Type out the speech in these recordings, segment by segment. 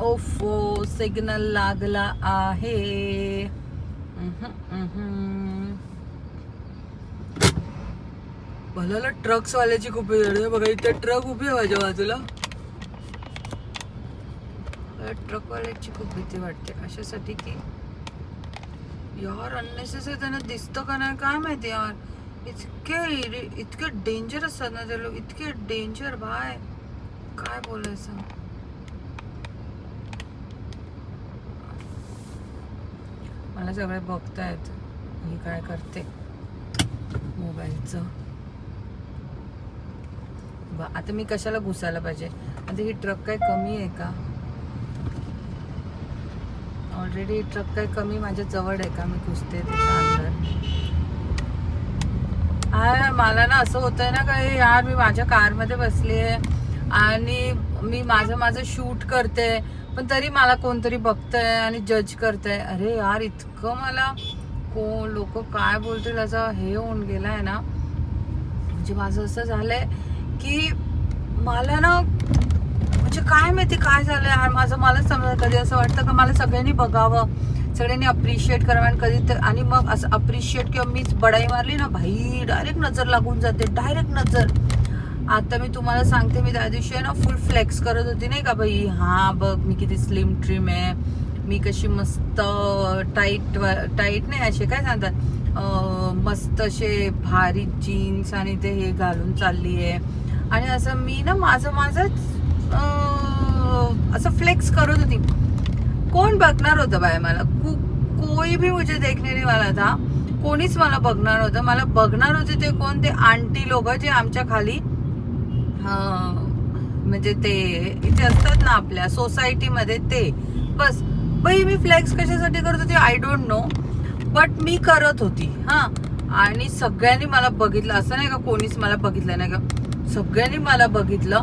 ओफो सिग्नल लागला आहे. मला ट्रक्स वाल्याची खूप वेळ आहे बघा. इथे ट्रक उभी आहे माझ्या बाजूला. ट्रक वाल्याची खूप भीती वाटते अशासाठी की यार अननेसेसरी त्यांना दिसतं का नाही काय माहिती यार. इतके डेंजर असतात ना ते लोक. इतके डेंजर बाय काय बोलायचं. मला सगळे बघतायत ही काय करते मोबाईलचं. आता मी कशाला घुसायला पाहिजे. आता ही ट्रक काय कमी आहे का. ऑलरेडी ट्रक काय कमी माझ्या जवळ आहे का मी घुसते त्याच्या अंदर. मला ना असं होतंय ना काही यार. मी माझ्या कारमध्ये बसली आहे आणि मी माझं शूट करते पण तरी मला कोणतरी बघतंय आणि जज करतंय. अरे यार इतकं मला लोक काय बोलतील असं हे होऊन गेलाय ना. म्हणजे माझं असं झालंय की मला ना म्हणजे काय माहिती काय झालंय यार. मला समजत कधी असं वाटतं का मला सगळ्यांनी बघावं, सगळ्यांनी अप्रिशिएट करावं आणि कधी तर आणि मग असं अप्रिशिएट किंवा मीच बडाई मारली ना भाई डायरेक्ट नजर लागून जाते. डायरेक्ट नजर. आता मी तुम्हाला सांगते मी त्या दिवशी आहे ना फुल फ्लेक्स करत होती नाही का भाई. हा बघ मी किती स्लिम ट्रिम आहे. मी कशी मस्त टाईट नाही असे काय सांगतात मस्त असे भारी जीन्स आणि ते हे घालून चालली आहे. आणि असं मी ना माझंच असं फ्लेक्स करत होती. कोण बघणार होतं बाय मला. कोई भी मुझे देखने नहीं वाला था. कोणीच मला बघणार होतं. मला बघणार होते ते कोण. ते आंटी लोक जे आमच्या खाली म्हणजे ते इथे असतात ना आपल्या सोसायटीमध्ये ते. बस बाई मी फ्लेक्स कशासाठी करत होती आय डोंट नो बट मी करत होती. हा आणि सगळ्यांनी मला बघितलं. असं नाही का कोणीच मला बघितलं नाही का. सगळ्यांनी मला बघितलं.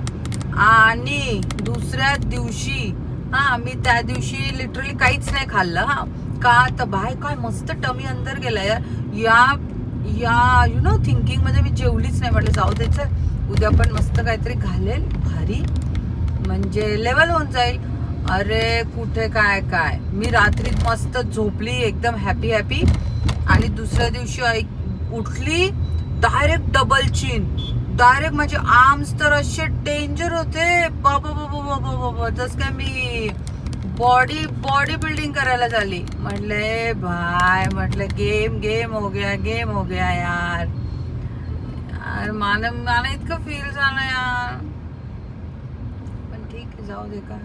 आणि दुसऱ्या दिवशी मी त्या दिवशी लिटरली काहीच नाही खाल्लं. का तर बाय काय मस्त टमी अंदर गेला यार. या यु नो थिंकिंग मध्ये मी जेवलीच नाही. म्हटलं जाऊ द्यायचं उद्या पण मस्त काहीतरी घालेल भारी म्हणजे लेवल होऊन जाईल. अरे कुठे काय मी रात्री मस्त झोपली एकदम हॅपी आणि दुसऱ्या दिवशी उठली डायरेक्ट डबल चिन. डायरेक्ट माझे आर्म्स तर असे डेंजर होते बाबा जस काय मी बॉडी बिल्डिंग करायला झाली. म्हटले भाय म्हटलं गेम हो गया यार. मला इतकं फील झालं यार. पण ठीक आहे जाऊ दे काय